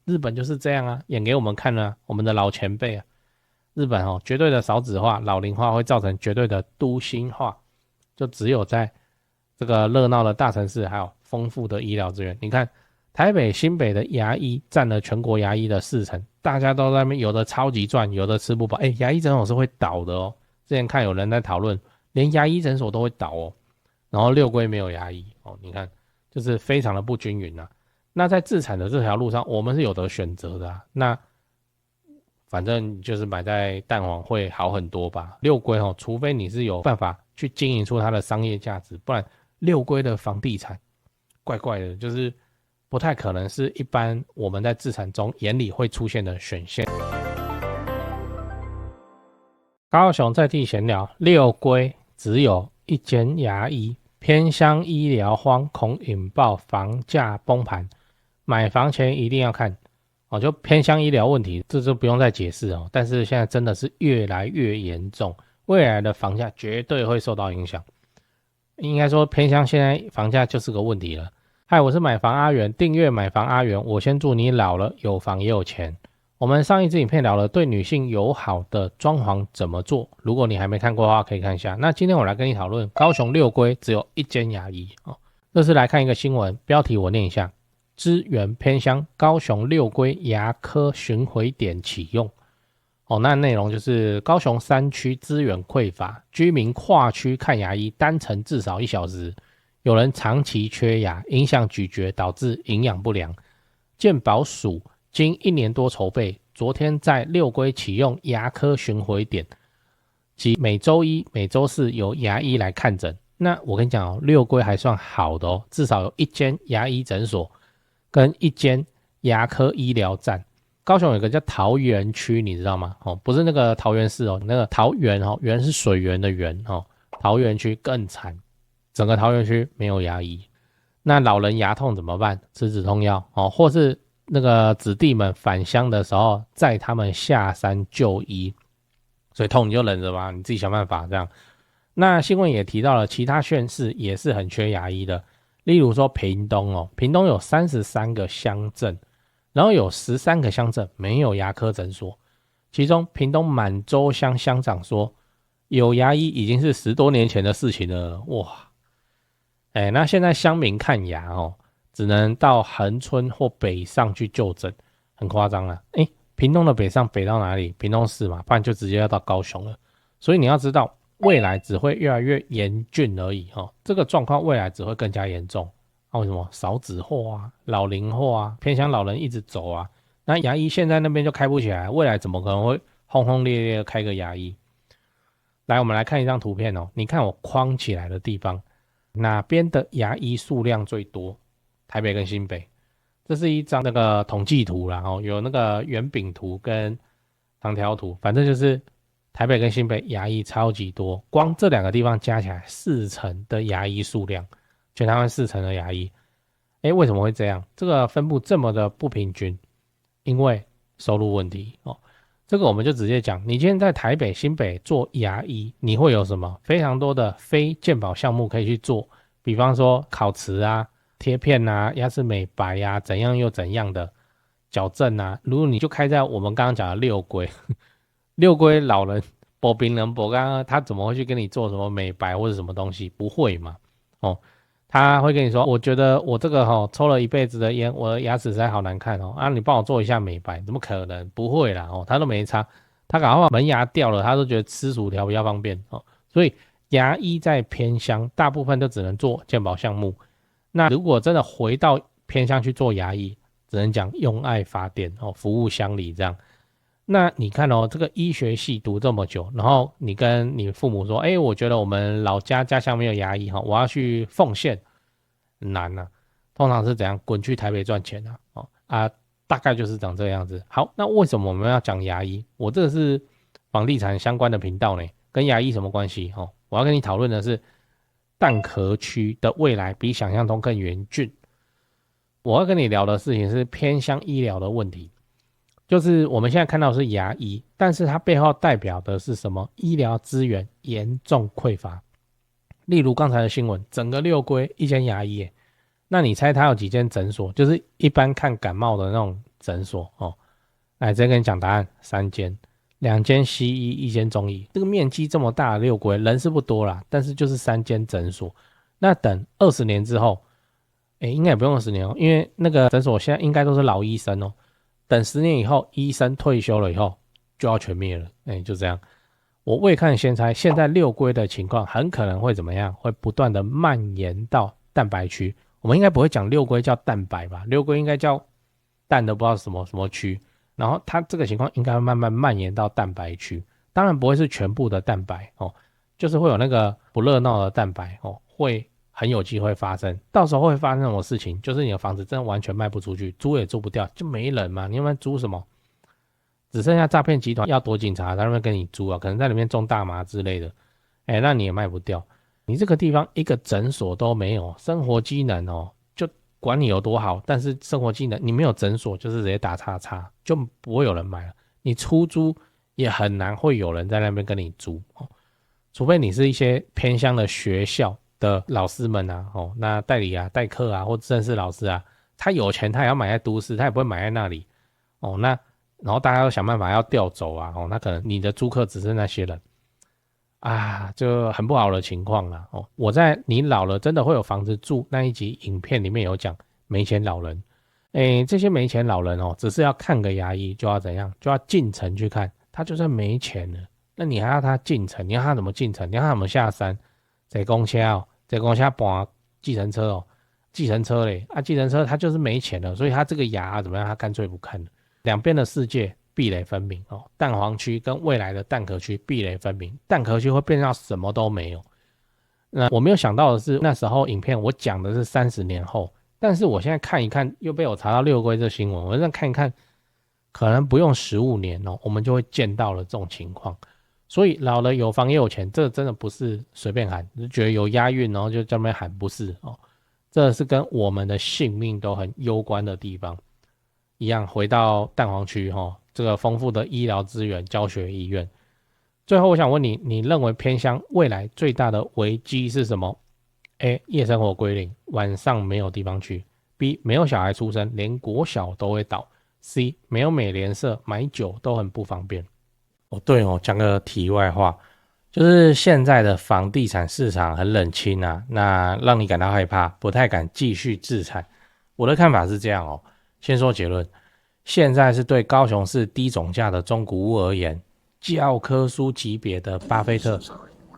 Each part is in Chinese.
日本就是这样啊，演给我们看啊，我们的老前辈啊。日本绝对的少子化、老龄化会造成绝对的都心化，就只有在这个热闹的大城市还有丰富的医疗资源。你看台北、新北的牙医占了全国牙医的40%，大家都在那边，有的超级赚，有的吃不饱。牙医诊所是会倒的哦。之前看有人在讨论，连牙医诊所都会倒哦。然后六龟没有牙医哦，你看就是非常的不均匀啊。那在自产的这条路上，我们是有得选择的啊。那反正就是买在蛋黄会好很多吧。六龟除非你是有办法去经营出它的商业价值，不然六龟的房地产怪怪的，就是不太可能是一般我们在自产中眼里会出现的选项。高雄在地闲聊，六龟只有一间牙医，偏乡医疗荒，恐引爆房价崩盘，买房前一定要看。就偏乡医疗问题，这就不用再解释哦。但是现在真的是越来越严重，未来的房价绝对会受到影响。应该说偏乡现在房价就是个问题了。嗨，我是买房阿元，订阅买房阿元，我先祝你老了有房也有钱。我们上一支影片聊了对女性友好的装潢怎么做，如果你还没看过的话可以看一下。那今天我来跟你讨论高雄六龟只有一间牙医哦。这是来看一个新闻，标题我念一下。资源偏乡，高雄六龟牙科巡回点启用。那内容就是高雄山区资源匮乏，居民跨区看牙医单程至少1小时，有人长期缺牙，影响咀嚼，导致营养不良。健保署经1年多筹备，昨天在六龟启用牙科巡回点，即每周一、每周四有牙医来看诊。那我跟你讲六龟还算好的哦，至少有一间牙医诊所跟一间牙科医疗站。高雄有一个叫桃园区，你知道吗？不是那个桃园市哦，那个桃园园是水源的源桃园区更惨，整个桃园区没有牙医。那老人牙痛怎么办？吃止痛药或是那个子弟们返乡的时候载他们下山就医，所以痛你就忍着吧，你自己想办法这样。那新闻也提到了其他县市也是很缺牙医的。例如说屏东屏东有33个乡镇，然后有13个乡镇没有牙科诊所，其中屏东满洲乡乡长说有牙医已经是10多年前的事情了。哇，那现在乡民看牙只能到恒春或北上去就诊，很夸张了。屏东的北上北到哪里？屏东市嘛，不然就直接要到高雄了。所以你要知道未来只会越来越严峻而已这个状况未来只会更加严重。为什么？少子化老龄化偏乡老人一直走那牙医现在那边就开不起来，未来怎么可能会轰轰烈烈的开个牙医？来，我们来看一张图片你看我框起来的地方，哪边的牙医数量最多？台北跟新北。这是一张那个统计图啦有那个圆饼图跟长条图，反正就是台北跟新北牙医超级多，光这2个地方加起来40%的牙医数量，全台湾40%的牙医。为什么会这样？这个分布这么的不平均，因为收入问题这个我们就直接讲，你今天在台北、新北做牙医，你会有什么？非常多的非健保项目可以去做，比方说烤瓷贴片牙齿美白怎样又怎样的矫正如果你就开在我们刚刚讲的六龟六龟老人没病人没刚他怎么会去跟你做什么美白或者什么东西？不会嘛他会跟你说，我觉得我这个抽了一辈子的烟，我的牙齿实在好难看你帮我做一下美白，怎么可能？不会啦他都没差，他搞不好门牙掉了，他都觉得吃薯条比较方便所以牙医在偏乡大部分都只能做健保项目。那如果真的回到偏乡去做牙医，只能讲用爱发电服务乡里这样。那你看这个医学系读这么久，然后你跟你父母说我觉得我们老家家乡没有牙医我要去奉献，难通常是怎样？滚去台北赚钱大概就是长这个样子。好，那为什么我们要讲牙医？我这个是房地产相关的频道呢，跟牙医什么关系我要跟你讨论的是蛋壳区的未来比想象中更严峻。我要跟你聊的事情是偏乡医疗的问题，就是我们现在看到的是牙医，但是它背后代表的是什么？医疗资源严重匮乏。例如刚才的新闻，整个六龟一间牙医那你猜它有几间诊所？就是一般看感冒的那种诊所哦。来，直接跟你讲答案，3间，2间西医，1间中医。这个面积这么大的六龟，人是不多啦，但是就是3间诊所。那等20年之后，应该也不用20年哦，因为那个诊所现在应该都是老医生哦。等10年以后，医生退休了以后，就要全灭了。就这样。我未看先猜，现在六龟的情况很可能会怎么样？会不断的蔓延到蛋白区。我们应该不会讲六龟叫蛋白吧？六龟应该叫蛋的不知道什么区。然后它这个情况应该会慢慢蔓延到蛋白区，当然不会是全部的蛋白哦，就是会有那个不热闹的蛋白哦，会很有机会发生。到时候会发生什么事情？就是你的房子真的完全卖不出去，租也租不掉，就没人嘛。你有没有租什么？只剩下诈骗集团要躲警察在那边跟你租啊，可能在里面种大麻之类的，那你也卖不掉。你这个地方一个诊所都没有，生活机能哦。管你有多好，但是生活技能你没有诊所，就是直接打叉叉，就不会有人买了。你出租也很难会有人在那边跟你租哦，除非你是一些偏乡的学校的老师们啊，那代理啊、代课啊或正式老师啊，他有钱他也要买在都市，他也不会买在那里哦。那然后大家都想办法要调走啊，那可能你的租客只是那些人。就很不好的情况啦。我在你老了真的会有房子住那一集影片里面有讲没钱老人。这些没钱老人只是要看个牙医就要怎样，就要进城去看。他就算没钱了，那你还要他进城，你要他怎么进城？你要他怎么下山？坐公车坐公车搬计程车计程车嘞计程车他就是没钱了，所以他这个牙怎么样？他干脆不看了。两边的世界壁垒分明蛋黄区跟未来的蛋壳区壁垒分明，蛋壳区会变到什么都没有。那我没有想到的是，那时候影片我讲的是30年后，但是我现在看一看，又被我查到六龟这新闻，我再看一看，可能不用15年我们就会见到了这种情况。所以老了有房也有钱，这真的不是随便喊，就觉得有押韵然后就这么喊，不是这是跟我们的性命都很攸关的地方。一样回到蛋黄区这个丰富的医疗资源、教学医院。最后我想问你，你认为偏乡未来最大的危机是什么？ A. 夜生活归零，晚上没有地方去。 B. 没有小孩出生，连国小都会倒。 C. 没有美联社，买酒都很不方便。对讲个题外话，就是现在的房地产市场很冷清啊，那让你感到害怕，不太敢继续置产。我的看法是这样先说结论，现在是对高雄市低总价的中古屋而言，教科书级别的巴菲特，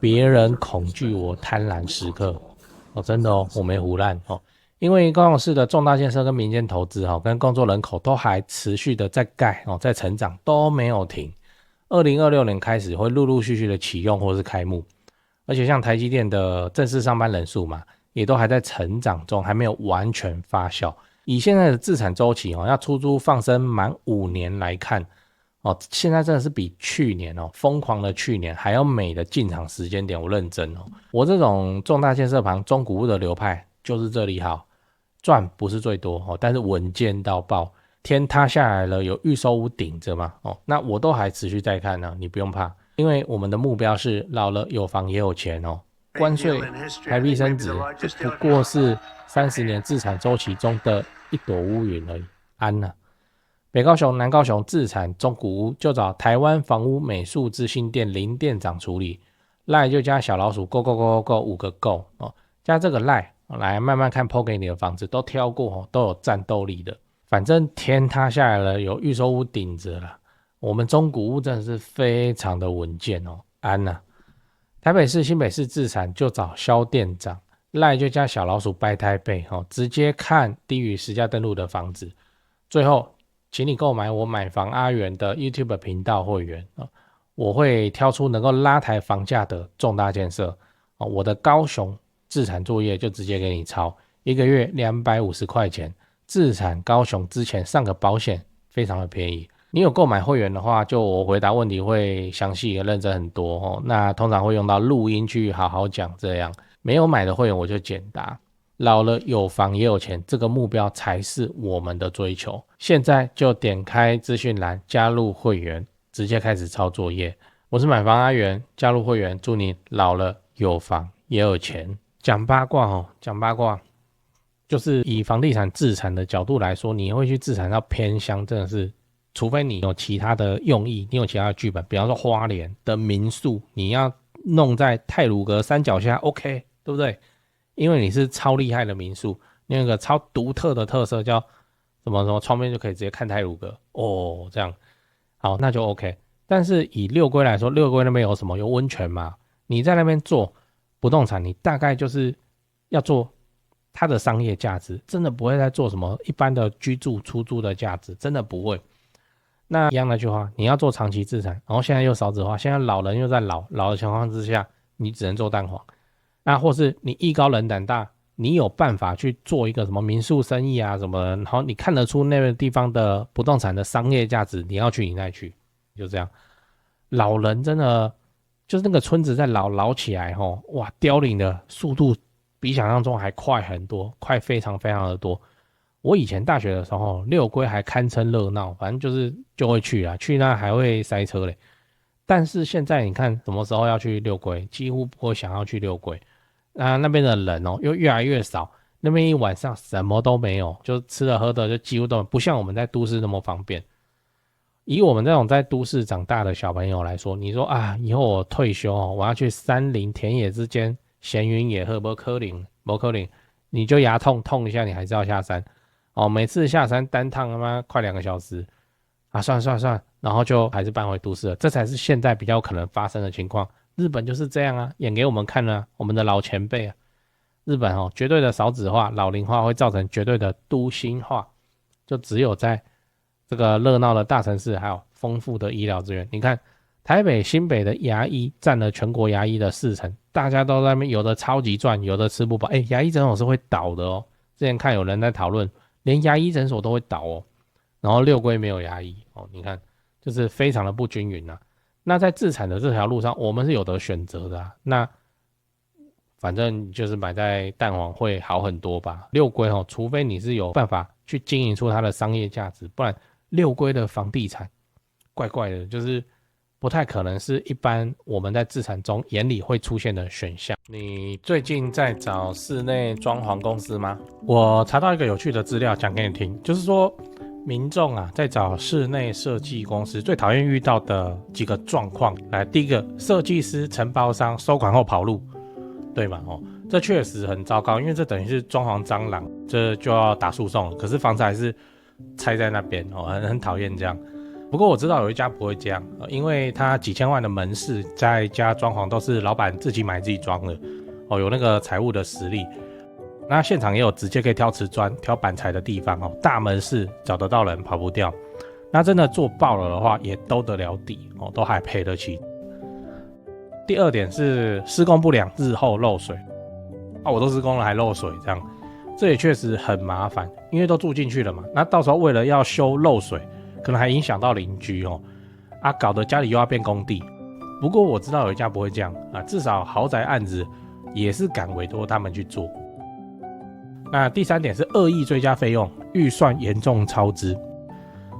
别人恐惧我贪婪时刻真的我没胡乱因为高雄市的重大建设跟民间投资跟工作人口都还持续的在盖在成长，都没有停。2026年开始会陆陆续续的启用或是开幕，而且像台积电的正式上班人数嘛，也都还在成长中，还没有完全发酵。以现在的自产周期要出租放生满5年来看现在真的是比去年疯狂的去年还要美的进场时间点。我认真我这种重大建设旁中古屋的流派就是这里好，赚不是最多但是稳健到爆。天塌下来了，有预售屋顶着嘛那我都还持续在看呢，你不用怕，因为我们的目标是老了有房也有钱关税台币升值就不过是30年自产周期中的一朵乌云而已。安啊，北高雄、南高雄自产中古屋就找台湾房屋美术资讯店林店长处理，赖就加小老鼠 go go go go 5个 go 加这个赖来慢慢看 po 给你的房子都挑过都有战斗力的。反正天塌下来了，有预售屋顶着了，我们中古屋真的是非常的稳健安啊，台北市、新北市自产就找萧店长，赖就加小老鼠掰台北直接看低于实价登录的房子。最后请你购买我买房阿元的 YouTube 频道会员我会挑出能够拉抬房价的重大建设我的高雄自产作业就直接给你抄，1个月250块钱，自产高雄之前上个保险非常的便宜。你有购买会员的话，就我回答问题会详细也认真很多那通常会用到录音去好好讲，这样没有买的会员我就简答。老了有房也有钱，这个目标才是我们的追求。现在就点开资讯栏加入会员，直接开始抄作业。我是买房阿元，加入会员，祝你老了有房也有钱。讲八卦讲八卦。就是以房地产自产的角度来说，你会去自产到偏乡，真的是除非你有其他的用意，你有其他的剧本，比方说花莲的民宿，你要弄在太鲁阁山脚下 OK， 对不对？因为你是超厉害的民宿，你有一个超独特的特色叫什么什么，窗边就可以直接看太鲁阁哦，这样好那就 OK。但是以六龟来说，六龟那边有什么？有温泉嘛？你在那边做不动产，你大概就是要做它的商业价值，真的不会再做什么一般的居住出租的价值，真的不会。那一样那句话，你要做长期资产，然后现在又少子化，现在老人又在老的情况之下，你只能做蛋黄。那或是你艺高人胆大，你有办法去做一个什么民宿生意啊什么的，然后你看得出那个地方的不动产的商业价值，你要去你再去，就这样。老人真的就是那个村子在老起来吼，哇，凋零的速度比想象中还快很多，快非常非常的多。我以前大学的时候，六龟还堪称热闹，反正就会去啊，去那还会塞车嘞。但是现在你看什么时候要去六龟，几乎不会想要去六龟。那边的人哦又越来越少，那边一晚上什么都没有，就吃的喝的就几乎都不像我们在都市那么方便。以我们这种在都市长大的小朋友来说，你说啊，以后我退休哦，我要去山林田野之间闲云野鹤，不可能，你就牙痛一下，你还是要下山哦。每次下山单趟他妈快2个小时啊，算了，然后就还是搬回都市了，这才是现在比较可能发生的情况。日本就是这样啊，演给我们看啊，我们的老前辈啊。日本哦，绝对的少子化、老龄化会造成绝对的都心化，就只有在这个热闹的大城市还有丰富的医疗资源。你看台北、新北的牙医占了全国牙医的40%，大家都在那边，有的超级赚，有的吃不饱。牙医诊所是会倒的哦。之前看有人在讨论，连牙医诊所都会倒哦。然后六龟没有牙医哦，你看就是非常的不均匀啊。那在自产的这条路上，我们是有得选择的啊。那反正就是买在蛋黄会好很多吧。六龟哦，除非你是有办法去经营出它的商业价值，不然六龟的房地产怪怪的，就是不太可能是一般我们在自产中眼里会出现的选项。你最近在找室内装潢公司吗？我查到一个有趣的资料讲给你听，就是说民众啊在找室内设计公司最讨厌遇到的几个状况。来，第一个，设计师承包商收款后跑路，对嘛？这确实很糟糕，因为这等于是装潢蟑螂，这就要打诉讼了。可是房子还是拆在那边很讨厌这样。不过我知道有一家不会这样，因为他几千万的门市在家装潢都是老板自己买自己装的有那个财务的实力。那现场也有直接可以挑瓷砖、挑板材的地方大门市找得到人，跑不掉。那真的做爆了的话，也兜得了底都还赔得起。第二点是施工不良，日后漏水我都施工了还漏水，这样这也确实很麻烦，因为都住进去了嘛。那到时候为了要修漏水，可能还影响到邻居搞得家里又要变工地。不过我知道有一家不会这样至少豪宅案子也是敢委托他们去做。那第三点是恶意追加费用，预算严重超支，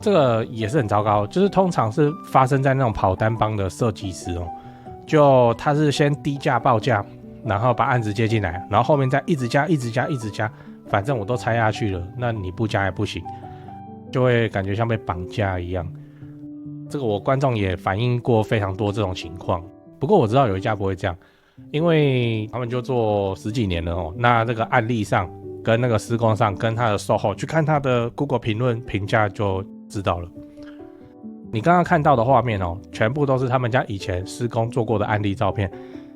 这个也是很糟糕，就是通常是发生在那种跑单帮的设计师就他是先低价报价，然后把案子接进来，然后后面再一直加，反正我都拆下去了，那你不加也不行，就会感觉像被绑架一样。这个我观众也反映过非常多这种情况。不过我知道有一家不会这样，因为他们就做10几年了那这个案例上跟那个施工上跟他的售后去看他的 Google 评论评价就知道了。你刚刚看到的画面全部都是他们家以前施工做过的案例照片。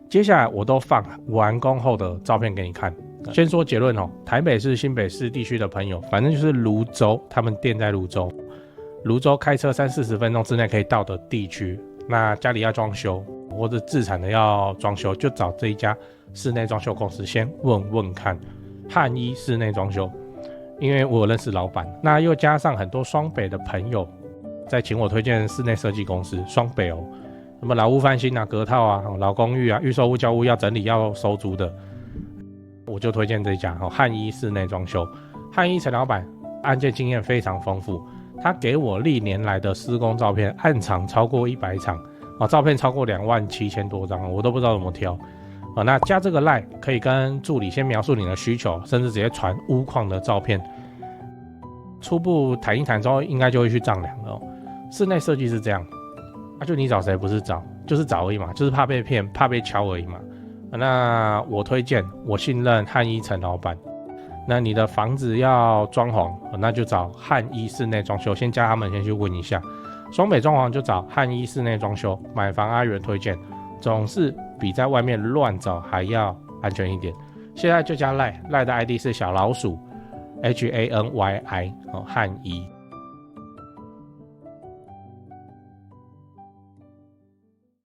接下来我都放完工后的照片给你看。先说结论台北市、新北市地区的朋友，反正就是泸州，他们店在泸州，泸州开车30-40分钟之内可以到的地区。那家里要装修或者自产的要装修，就找这一家室内装修公司先问问看。汉一室内装修，因为我有认识老板，那又加上很多双北的朋友再请我推荐室内设计公司。双北什么老屋翻新隔套老公寓预售屋交屋要整理要收租的，我就推荐这家汉一室内装修。汉一陈老板案件经验非常丰富，他给我历年来的施工照片，案场超过100场照片超过27000多张，我都不知道怎么挑。那加这个赖可以跟助理先描述你的需求，甚至直接传屋况的照片，初步谈一谈之后，应该就会去丈量了。室内设计是这样，就你找谁不是找，就是找而已嘛，就是怕被骗，怕被敲而已嘛。那我推荐，我信任汉一陈老板。那你的房子要装潢，那就找汉一室内装修，先加他们先去问一下。双北装潢就找汉一室内装修，买房阿元推荐，总是比在外面乱找还要安全一点。现在就加赖的 ID 是小老鼠HANYI 汉一。